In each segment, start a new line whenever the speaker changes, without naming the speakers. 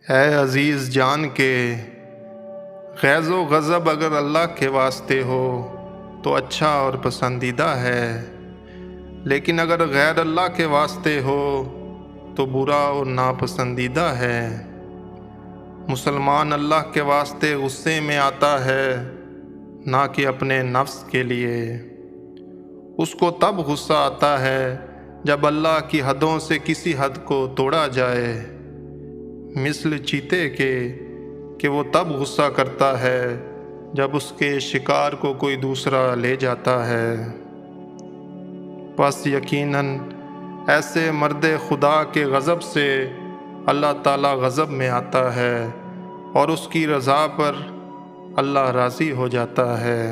اے عزیز جان کے غیظ و غضب اگر اللہ کے واسطے ہو تو اچھا اور پسندیدہ ہے، لیکن اگر غیر اللہ کے واسطے ہو تو برا اور ناپسندیدہ ہے۔ مسلمان اللہ کے واسطے غصے میں آتا ہے، نہ کہ اپنے نفس کے لیے۔ اس کو تب غصہ آتا ہے جب اللہ کی حدوں سے کسی حد کو توڑا جائے، مثل چیتے کے کہ وہ تب غصہ کرتا ہے جب اس کے شکار کو کوئی دوسرا لے جاتا ہے۔ پس یقیناً ایسے مرد خدا کے غضب سے اللہ تعالیٰ غضب میں آتا ہے اور اس کی رضا پر اللہ راضی ہو جاتا ہے۔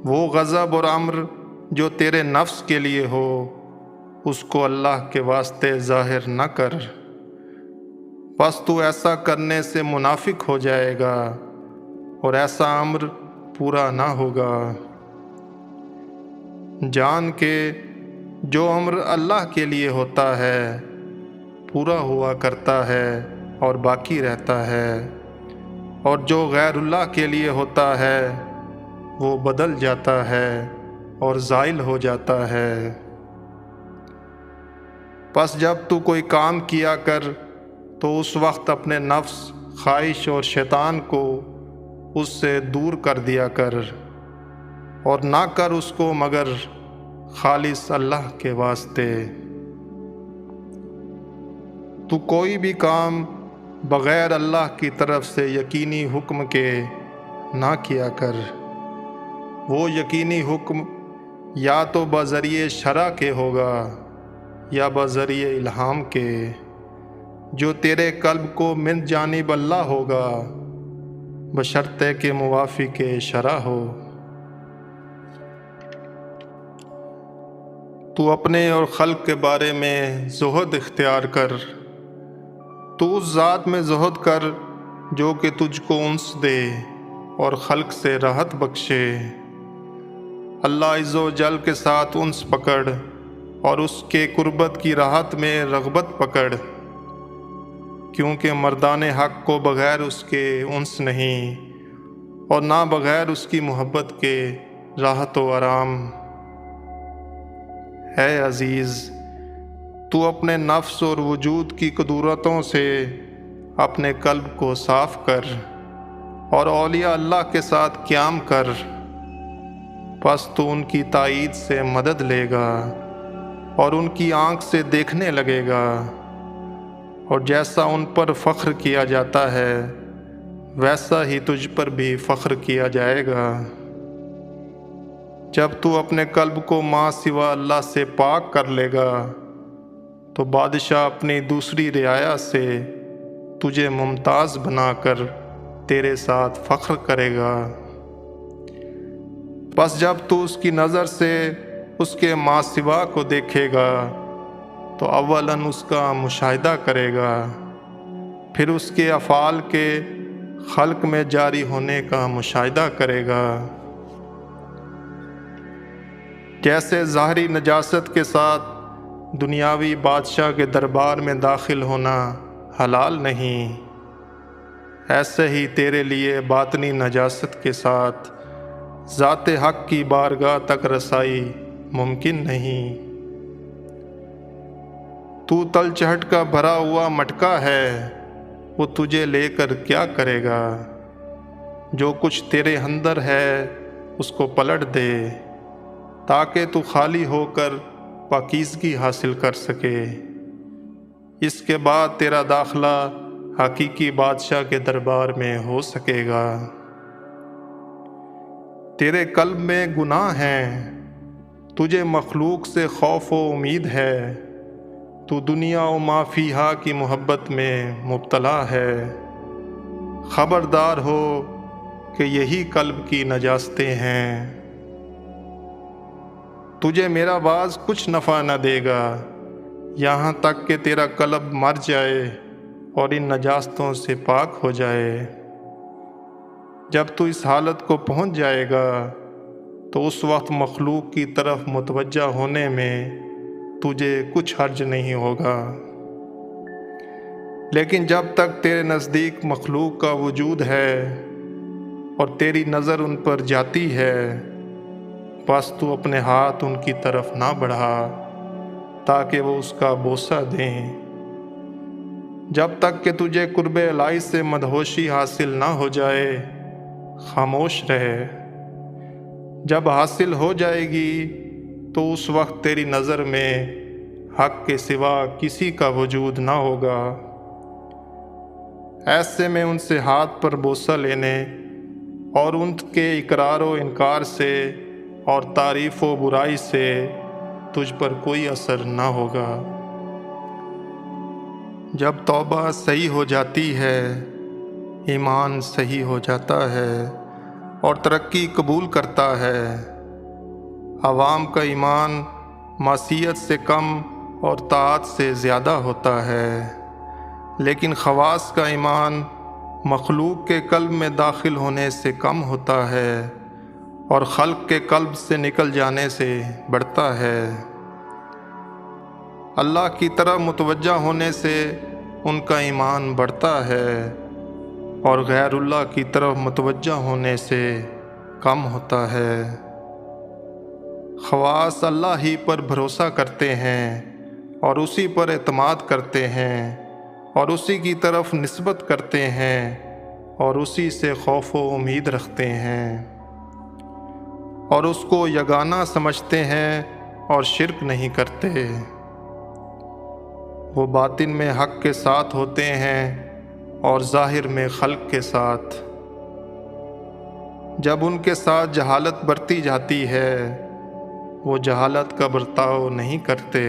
وہ غضب اور امر جو تیرے نفس کے لیے ہو اس کو اللہ کے واسطے ظاہر نہ کر، پس تو ایسا کرنے سے منافق ہو جائے گا اور ایسا امر پورا نہ ہوگا۔ جان کے جو امر اللہ کے لیے ہوتا ہے پورا ہوا کرتا ہے اور باقی رہتا ہے، اور جو غیر اللہ کے لیے ہوتا ہے وہ بدل جاتا ہے اور زائل ہو جاتا ہے۔ پس جب تو کوئی کام کیا کر تو اس وقت اپنے نفس، خواہش اور شیطان کو اس سے دور کر دیا کر، اور نہ کر اس کو مگر خالص اللہ کے واسطے۔ تو کوئی بھی کام بغیر اللہ کی طرف سے یقینی حکم کے نہ کیا کر۔ وہ یقینی حکم یا تو بذریعہ شرع کے ہوگا یا بذریعہ الہام کے، جو تیرے قلب کو من جانب اللہ ہوگا، بشرطے کہ موافق شرع ہو۔ تو اپنے اور خلق کے بارے میں زہد اختیار کر۔ تو اس ذات میں زہد کر جو کہ تجھ کو انس دے اور خلق سے راحت بخشے۔ اللہ عز و جل کے ساتھ انس پکڑ اور اس کے قربت کی راحت میں رغبت پکڑ، کیونکہ مردان حق کو بغیر اس کے انس نہیں، اور نہ بغیر اس کی محبت کے راحت و آرام۔ اے عزیز، تو اپنے نفس اور وجود کی قدرتوں سے اپنے قلب کو صاف کر اور اولیاء اللہ کے ساتھ قیام کر، پس تو ان کی تائید سے مدد لے گا اور ان کی آنکھ سے دیکھنے لگے گا، اور جیسا ان پر فخر کیا جاتا ہے ویسا ہی تجھ پر بھی فخر کیا جائے گا۔ جب تو اپنے قلب کو ماں سوا اللہ سے پاک کر لے گا تو بادشاہ اپنی دوسری رعایا سے تجھے ممتاز بنا کر تیرے ساتھ فخر کرے گا۔ پس جب تو اس کی نظر سے اس کے ماں سوا کو دیکھے گا تو اولاً اس کا مشاہدہ کرے گا، پھر اس کے افعال کے خلق میں جاری ہونے کا مشاہدہ کرے گا۔ جیسے ظاہری نجاست کے ساتھ دنیاوی بادشاہ کے دربار میں داخل ہونا حلال نہیں، ایسے ہی تیرے لیے باطنی نجاست کے ساتھ ذات حق کی بارگاہ تک رسائی ممکن نہیں۔ تو تل چہٹ کا بھرا ہوا مٹکا ہے، وہ تجھے لے کر کیا کرے گا؟ جو کچھ تیرے اندر ہے اس کو پلٹ دے تاکہ تو خالی ہو کر پاکیزگی حاصل کر سکے۔ اس کے بعد تیرا داخلہ حقیقی بادشاہ کے دربار میں ہو سکے گا۔ تیرے قلب میں گناہ ہیں، تجھے مخلوق سے خوف و امید ہے، تو دنیا و ما فیہا کی محبت میں مبتلا ہے۔ خبردار ہو کہ یہی قلب کی نجاستیں ہیں۔ تجھے میرا واعظ کچھ نفع نہ دے گا یہاں تک کہ تیرا قلب مر جائے اور ان نجاستوں سے پاک ہو جائے۔ جب تو اس حالت کو پہنچ جائے گا تو اس وقت مخلوق کی طرف متوجہ ہونے میں تجھے کچھ حرج نہیں ہوگا۔ لیکن جب تک تیرے نزدیک مخلوق کا وجود ہے اور تیری نظر ان پر جاتی ہے، بس تو اپنے ہاتھ ان کی طرف نہ بڑھا تاکہ وہ اس کا بوسہ دیں۔ جب تک کہ تجھے قرب الہی سے مدہوشی حاصل نہ ہو جائے، خاموش رہے۔ جب حاصل ہو جائے گی تو اس وقت تیری نظر میں حق کے سوا کسی کا وجود نہ ہوگا۔ ایسے میں ان سے ہاتھ پر بوسہ لینے اور ان کے اقرار و انکار سے اور تعریف و برائی سے تجھ پر کوئی اثر نہ ہوگا۔ جب توبہ صحیح ہو جاتی ہے، ایمان صحیح ہو جاتا ہے اور ترقی قبول کرتا ہے، عوام کا ایمان معصیت سے کم اور طاعت سے زیادہ ہوتا ہے، لیکن خواص کا ایمان مخلوق کے قلب میں داخل ہونے سے کم ہوتا ہے اور خلق کے قلب سے نکل جانے سے بڑھتا ہے۔ اللہ کی طرف متوجہ ہونے سے ان کا ایمان بڑھتا ہے اور غیر اللہ کی طرف متوجہ ہونے سے کم ہوتا ہے۔ خواص اللہ ہی پر بھروسہ کرتے ہیں اور اسی پر اعتماد کرتے ہیں اور اسی کی طرف نسبت کرتے ہیں اور اسی سے خوف و امید رکھتے ہیں اور اس کو یگانہ سمجھتے ہیں اور شرک نہیں کرتے۔ وہ باطن میں حق کے ساتھ ہوتے ہیں اور ظاہر میں خلق کے ساتھ۔ جب ان کے ساتھ جہالت برتی جاتی ہے، وہ جہالت کا برتاؤ نہیں کرتے۔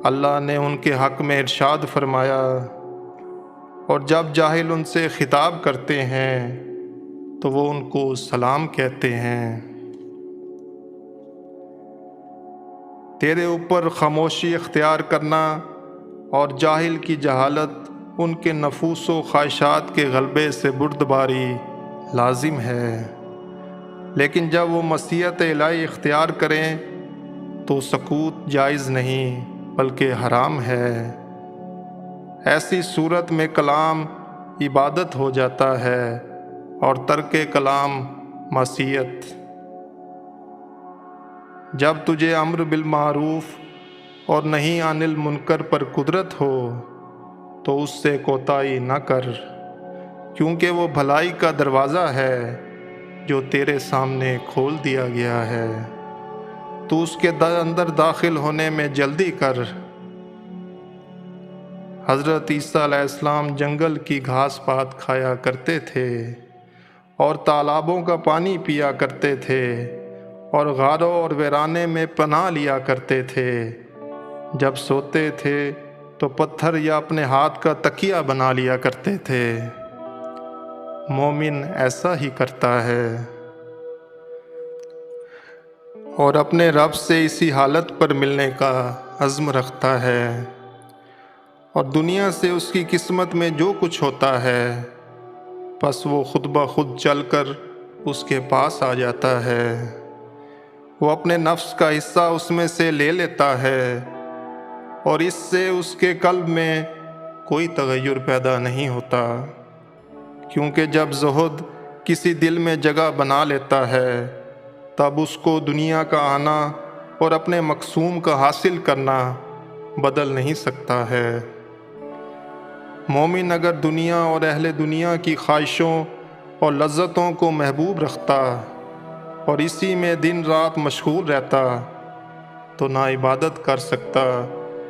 اللہ نے ان کے حق میں ارشاد فرمایا، اور جب جاہل ان سے خطاب کرتے ہیں تو وہ ان کو سلام کہتے ہیں۔ تیرے اوپر خاموشی اختیار کرنا اور جاہل کی جہالت ان کے نفوس و خواہشات کے غلبے سے بردباری لازم ہے، لیکن جب وہ مشیت الہی اختیار کریں تو سکوت جائز نہیں بلکہ حرام ہے۔ ایسی صورت میں کلام عبادت ہو جاتا ہے اور ترک کلام معصیت۔ جب تجھے امر بالمعروف اور نہی عن المنکر پر قدرت ہو تو اس سے کوتاہی نہ کر، کیونکہ وہ بھلائی کا دروازہ ہے جو تیرے سامنے کھول دیا گیا ہے، تو اس کے اندر داخل ہونے میں جلدی کر۔ حضرت عیسیٰ علیہ السلام جنگل کی گھاس پات کھایا کرتے تھے اور تالابوں کا پانی پیا کرتے تھے اور غاروں اور ویرانے میں پناہ لیا کرتے تھے۔ جب سوتے تھے تو پتھر یا اپنے ہاتھ کا تکیہ بنا لیا کرتے تھے۔ مومن ایسا ہی کرتا ہے اور اپنے رب سے اسی حالت پر ملنے کا عزم رکھتا ہے، اور دنیا سے اس کی قسمت میں جو کچھ ہوتا ہے بس وہ خود بخود چل کر اس کے پاس آ جاتا ہے۔ وہ اپنے نفس کا حصہ اس میں سے لے لیتا ہے اور اس سے اس کے قلب میں کوئی تغیر پیدا نہیں ہوتا، کیونکہ جب زہد کسی دل میں جگہ بنا لیتا ہے تب اس کو دنیا کا آنا اور اپنے مقصوم کا حاصل کرنا بدل نہیں سکتا ہے۔ مومن اگر دنیا اور اہل دنیا کی خواہشوں اور لذتوں کو محبوب رکھتا اور اسی میں دن رات مشغول رہتا تو نہ عبادت کر سکتا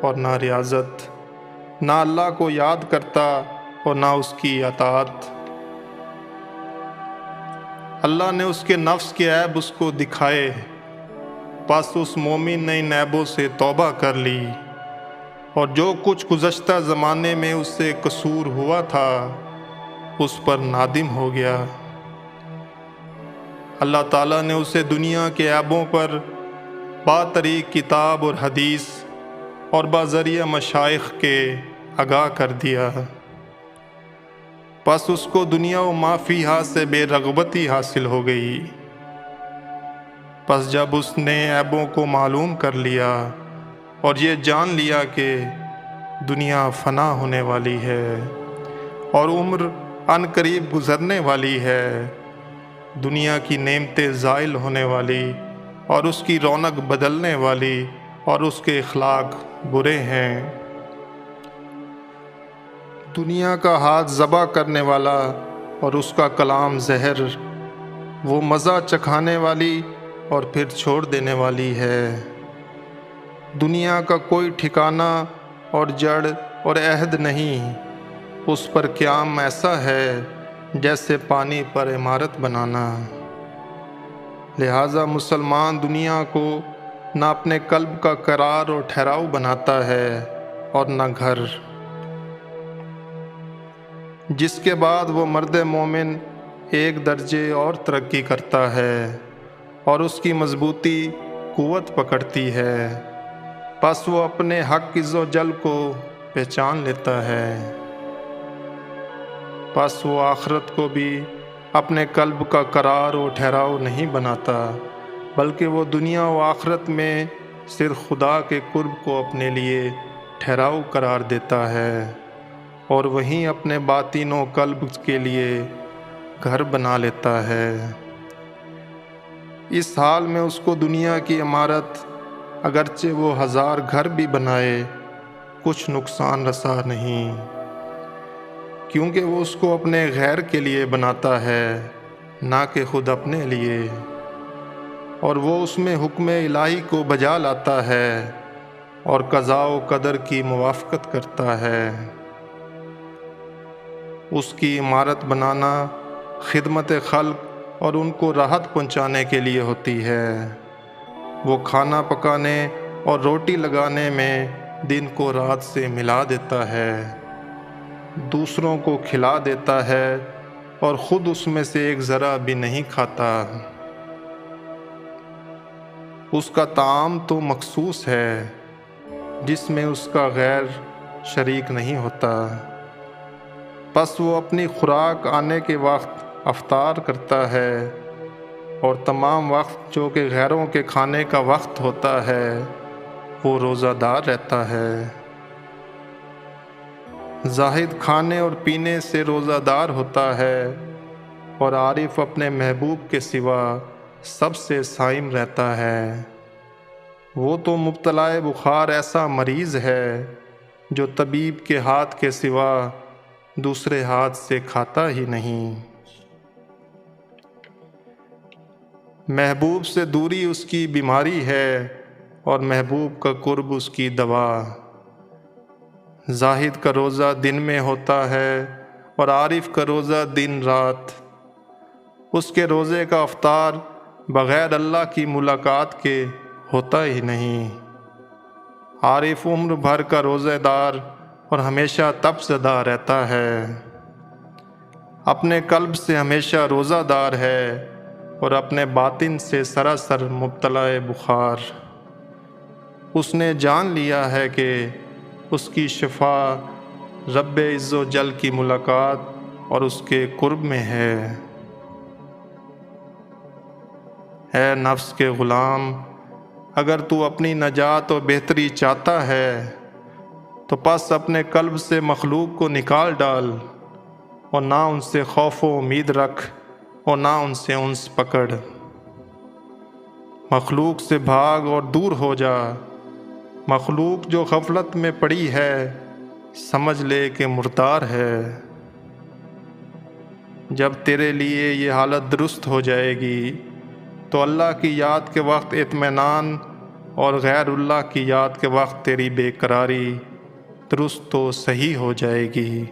اور نہ ریاضت، نہ اللہ کو یاد کرتا اور نہ اس کی اطاعت۔ اللہ نے اس کے نفس کے عیب اس کو دکھائے، بس اس مومن نے ان عیبوں سے توبہ کر لی اور جو کچھ گزشتہ زمانے میں اس سے قصور ہوا تھا اس پر نادم ہو گیا۔ اللہ تعالیٰ نے اسے دنیا کے عیبوں پر باطریق کتاب اور حدیث اور بذریعہ مشائخ کے آگاہ کر دیا، پس اس کو دنیا و ما فیہا سے بے رغبتی حاصل ہو گئی۔ پس جب اس نے عیبوں کو معلوم کر لیا اور یہ جان لیا کہ دنیا فنا ہونے والی ہے اور عمر عن قریب گزرنے والی ہے۔ دنیا کی نعمتیں زائل ہونے والی اور اس کی رونق بدلنے والی اور اس کے اخلاق برے ہیں۔ دنیا کا ہاتھ ذبح کرنے والا اور اس کا کلام زہر، وہ مزہ چکھانے والی اور پھر چھوڑ دینے والی ہے۔ دنیا کا کوئی ٹھکانہ اور جڑ اور عہد نہیں، اس پر قیام ایسا ہے جیسے پانی پر عمارت بنانا۔ لہٰذا مسلمان دنیا کو نہ اپنے قلب کا قرار اور ٹھہراؤ بناتا ہے اور نہ گھر، جس کے بعد وہ مرد مومن ایک درجے اور ترقی کرتا ہے اور اس کی مضبوطی قوت پکڑتی ہے، پس وہ اپنے حق عز و جل کو پہچان لیتا ہے۔ پس وہ آخرت کو بھی اپنے قلب کا قرار و ٹھہراؤ نہیں بناتا، بلکہ وہ دنیا و آخرت میں صرف خدا کے قرب کو اپنے لیے ٹھہراؤ قرار دیتا ہے اور وہیں اپنے باطن و قلب کے لیے گھر بنا لیتا ہے۔ اس حال میں اس کو دنیا کی عمارت اگرچہ وہ 1000 گھر بھی بنائے کچھ نقصان رسا نہیں، کیونکہ وہ اس کو اپنے غیر کے لیے بناتا ہے نہ کہ خود اپنے لیے، اور وہ اس میں حکم الہی کو بجا لاتا ہے اور قضاء و قدر کی موافقت کرتا ہے۔ اس کی عمارت بنانا خدمت خلق اور ان کو راحت پہنچانے کے لیے ہوتی ہے۔ وہ کھانا پکانے اور روٹی لگانے میں دن کو رات سے ملا دیتا ہے، دوسروں کو کھلا دیتا ہے اور خود اس میں سے ایک ذرہ بھی نہیں کھاتا۔ اس کا طعام تو مخصوص ہے جس میں اس کا غیر شریک نہیں ہوتا، پس وہ اپنی خوراک آنے کے وقت افطار کرتا ہے اور تمام وقت جو کہ غیروں کے کھانے کا وقت ہوتا ہے وہ روزہ دار رہتا ہے۔ زاہد کھانے اور پینے سے روزہ دار ہوتا ہے اور عارف اپنے محبوب کے سوا سب سے صائم رہتا ہے۔ وہ تو مبتلا بخار ایسا مریض ہے جو طبیب کے ہاتھ کے سوا دوسرے ہاتھ سے کھاتا ہی نہیں۔ محبوب سے دوری اس کی بیماری ہے اور محبوب کا قرب اس کی دوا۔ زاہد کا روزہ دن میں ہوتا ہے اور عارف کا روزہ دن رات۔ اس کے روزے کا افطار بغیر اللہ کی ملاقات کے ہوتا ہی نہیں۔ عارف عمر بھر کا روزہ دار اور ہمیشہ تپ زدہ رہتا ہے، اپنے قلب سے ہمیشہ روزہ دار ہے اور اپنے باطن سے سراسر مبتلا بخار۔ اس نے جان لیا ہے کہ اس کی شفا رب عز و جل کی ملاقات اور اس کے قرب میں ہے۔ اے نفس کے غلام، اگر تو اپنی نجات و بہتری چاہتا ہے تو پس اپنے قلب سے مخلوق کو نکال ڈال اور نہ ان سے خوف و امید رکھ اور نہ ان سے انس پکڑ۔ مخلوق سے بھاگ اور دور ہو جا۔ مخلوق جو غفلت میں پڑی ہے سمجھ لے کہ مردار ہے۔ جب تیرے لیے یہ حالت درست ہو جائے گی تو اللہ کی یاد کے وقت اطمینان اور غیر اللہ کی یاد کے وقت تیری بے قراری درست و صحیح ہو جائے گی۔